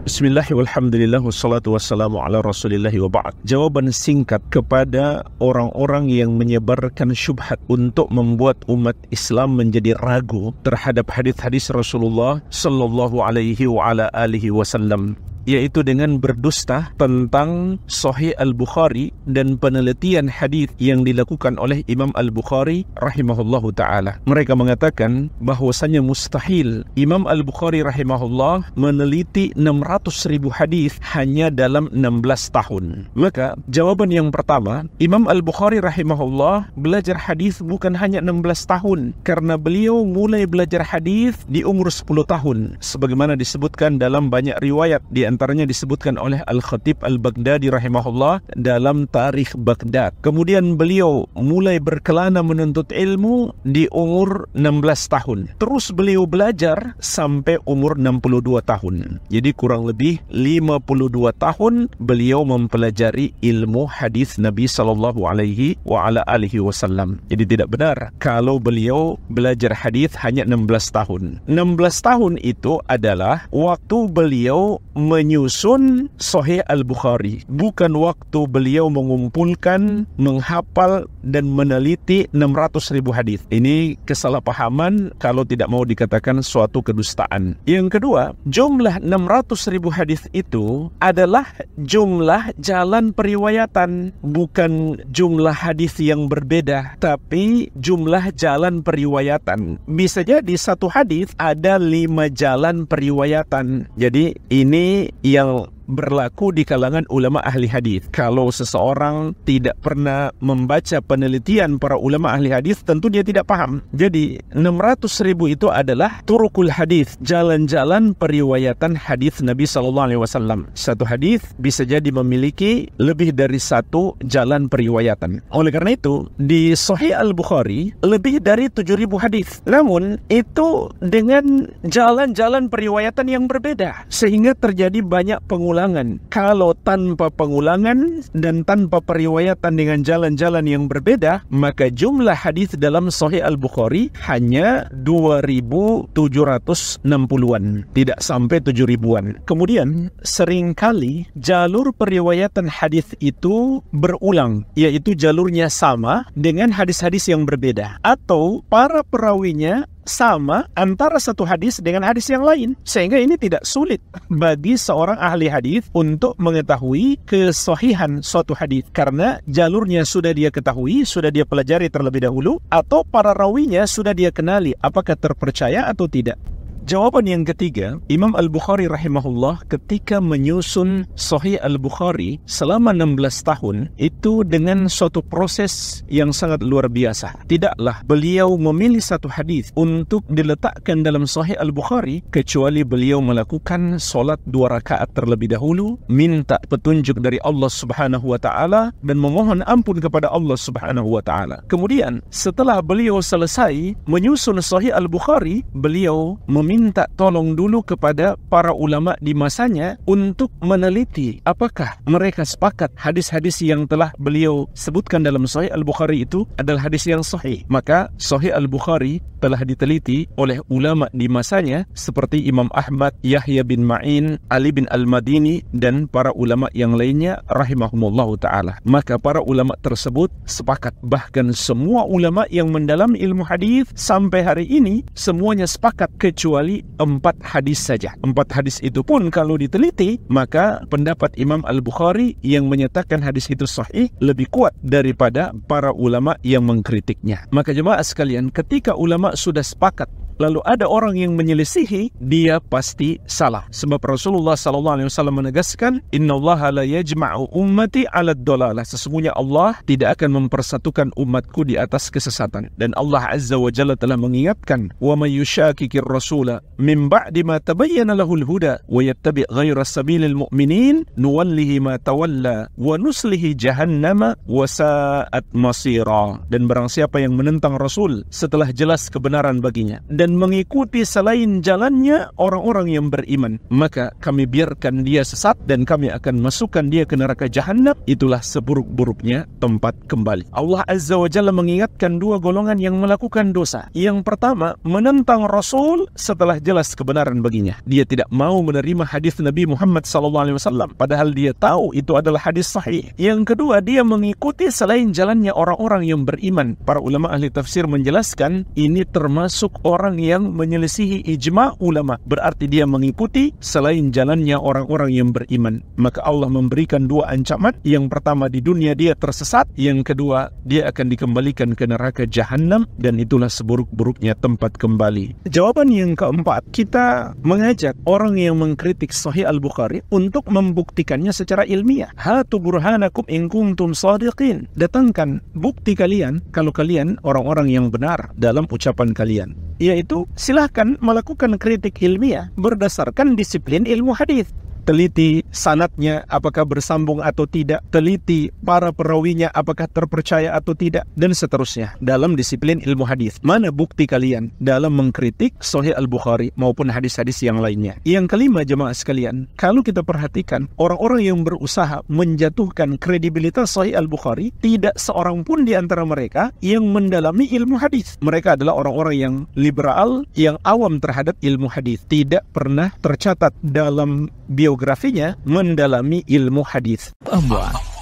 Bismillah walhamdulillah wassalatu wassalamu ala rasulillah wa ba'd. Jawaban singkat kepada orang-orang yang menyebarkan syubhat untuk membuat umat Islam menjadi ragu terhadap hadis-hadis Rasulullah sallallahu alaihi wa ala alihi wasallam, yaitu dengan berdusta tentang Sahih Al-Bukhari dan penelitian hadis yang dilakukan oleh Imam Al-Bukhari rahimahullahu ta'ala. Mereka mengatakan bahwasanya mustahil Imam Al-Bukhari rahimahullah meneliti 600.000 hadis hanya dalam 16 tahun. Maka jawaban yang pertama, Imam Al-Bukhari rahimahullah belajar hadis bukan hanya 16 tahun, karena beliau mulai belajar hadis di umur 10 tahun sebagaimana disebutkan dalam banyak riwayat. Di antaranya disebutkan oleh Al-Khatib Al-Baghdadi rahimahullah dalam Tarikh Baghdad. Kemudian beliau mulai berkelana menuntut ilmu di umur 16 tahun. Terus beliau belajar sampai umur 62 tahun. Jadi kurang lebih 52 tahun beliau mempelajari ilmu hadis Nabi sallallahu alaihi wa ala alihi wasallam. Jadi tidak benar kalau beliau belajar hadis hanya 16 tahun. 16 tahun itu adalah waktu beliau menyusun Sahih Al-Bukhari, bukan waktu beliau mengumpulkan, menghafal dan meneliti 600.000 hadis. Ini kesalahpahaman kalau tidak mau dikatakan suatu kedustaan. Yang kedua, jumlah 600.000 hadis itu adalah jumlah jalan periwayatan, bukan jumlah hadis yang berbeda, tapi jumlah jalan periwayatan. Bisa jadi satu hadis ada 5 jalan periwayatan. Jadi ini yang berlaku di kalangan ulama ahli hadis. Kalau seseorang tidak pernah membaca penelitian para ulama ahli hadis, tentu dia tidak paham. Jadi 600.000 itu adalah turukul hadis, jalan-jalan periwayatan hadis Nabi sallallahu alaihi wasallam. Satu hadis bisa jadi memiliki lebih dari satu jalan periwayatan. Oleh karena itu, di Sahih Al-Bukhari lebih dari 7.000 hadis. Namun itu dengan jalan-jalan periwayatan yang berbeda, sehingga terjadi banyak pengulangan. Kalau tanpa pengulangan dan tanpa periwayatan dengan jalan-jalan yang berbeda, maka jumlah hadis dalam Sahih Al-Bukhari hanya 2.760-an, tidak sampai 7.000-an. Kemudian seringkali jalur periwayatan hadis itu berulang, yaitu jalurnya sama dengan hadis-hadis yang berbeda, atau para perawinya sama antara satu hadis dengan hadis yang lain, sehingga ini tidak sulit bagi seorang ahli hadis untuk mengetahui kesahihan suatu hadis, karena jalurnya sudah dia ketahui, sudah dia pelajari terlebih dahulu, atau para rawinya sudah dia kenali apakah terpercaya atau tidak. Jawaban yang ketiga, Imam Al-Bukhari rahimahullah ketika menyusun Sahih Al-Bukhari selama 16 tahun itu dengan suatu proses yang sangat luar biasa. Tidaklah beliau memilih satu hadis untuk diletakkan dalam Sahih Al-Bukhari kecuali beliau melakukan solat 2 rakaat terlebih dahulu, minta petunjuk dari Allah Subhanahu wa taala dan memohon ampun kepada Allah Subhanahu wa taala. Kemudian setelah beliau selesai menyusun Sahih Al-Bukhari, beliau minta tolong dulu kepada para ulama di masanya untuk meneliti apakah mereka sepakat hadis-hadis yang telah beliau sebutkan dalam Sahih Al-Bukhari itu adalah hadis yang sahih. Maka Sahih Al-Bukhari telah diteliti oleh ulama di masanya seperti Imam Ahmad, Yahya bin Ma'in, Ali bin Al-Madini dan para ulama yang lainnya rahimahumullahu ta'ala. Maka para ulama tersebut sepakat, bahkan semua ulama yang mendalami ilmu hadis sampai hari ini semuanya sepakat kecuali 4 hadis saja. 4 hadis itu pun kalau diteliti, maka pendapat Imam Al-Bukhari yang menyatakan hadis itu sahih lebih kuat daripada para ulama yang mengkritiknya. Maka jemaah sekalian, ketika ulama sudah sepakat lalu ada orang yang menyelisihi, dia pasti salah. Sebab Rasulullah sallallahu alaihi wasallam menegaskan, "Innallaha la yajma'u ummati 'ala ad-dalalah." Sesungguhnya Allah tidak akan mempersatukan umatku di atas kesesatan. Dan Allah Azza wa Jalla telah mengingatkan, "Wa may yushaqiqir rasula min ba'di ma tabayyana lahul huda wa yattabi' ghayra sabilil mu'minin nuwallihi ma tawalla wa nuslihi jahannama wa sa'at masira." Dan barang siapa yang menentang Rasul setelah jelas kebenaran baginya dan dan mengikuti selain jalannya orang-orang yang beriman, maka kami biarkan dia sesat dan kami akan masukkan dia ke neraka jahanam. Itulah seburuk-buruknya tempat kembali. Allah Azza wa Jalla mengingatkan dua golongan yang melakukan dosa. Yang pertama, menentang Rasul setelah jelas kebenaran baginya. Dia tidak mau menerima hadis Nabi Muhammad SAW, padahal dia tahu itu adalah hadis sahih. Yang kedua, dia mengikuti selain jalannya orang-orang yang beriman. Para ulama ahli tafsir menjelaskan, ini termasuk orang yang menyelisihi ijma' ulama. Berarti dia mengikuti selain jalannya orang-orang yang beriman. Maka Allah memberikan dua ancaman. Yang pertama, di dunia dia tersesat. Yang kedua, dia akan dikembalikan ke neraka jahanam, dan itulah seburuk-buruknya tempat kembali. Jawaban yang keempat, kita mengajak orang yang mengkritik Sahih Al-Bukhari untuk membuktikannya secara ilmiah. Hatu burhanakum in kuntum shadiqin. Datangkan bukti kalian kalau kalian orang-orang yang benar dalam ucapan kalian. Yaitu silahkan melakukan kritik ilmiah berdasarkan disiplin ilmu hadis. Teliti sanadnya apakah bersambung atau tidak, teliti para perawinya apakah terpercaya atau tidak, dan seterusnya dalam disiplin ilmu hadis. Mana bukti kalian dalam mengkritik Sahih Al-Bukhari maupun hadis-hadis yang lainnya? Yang kelima, jemaah sekalian, kalau kita perhatikan orang-orang yang berusaha menjatuhkan kredibilitas Sahih Al-Bukhari, tidak seorang pun di antara mereka yang mendalami ilmu hadis. Mereka adalah orang-orang yang liberal, yang awam terhadap ilmu hadis, tidak pernah tercatat dalam biografinya mendalami ilmu hadis.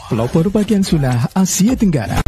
Pelopor bagian sunnah Asia Tenggara.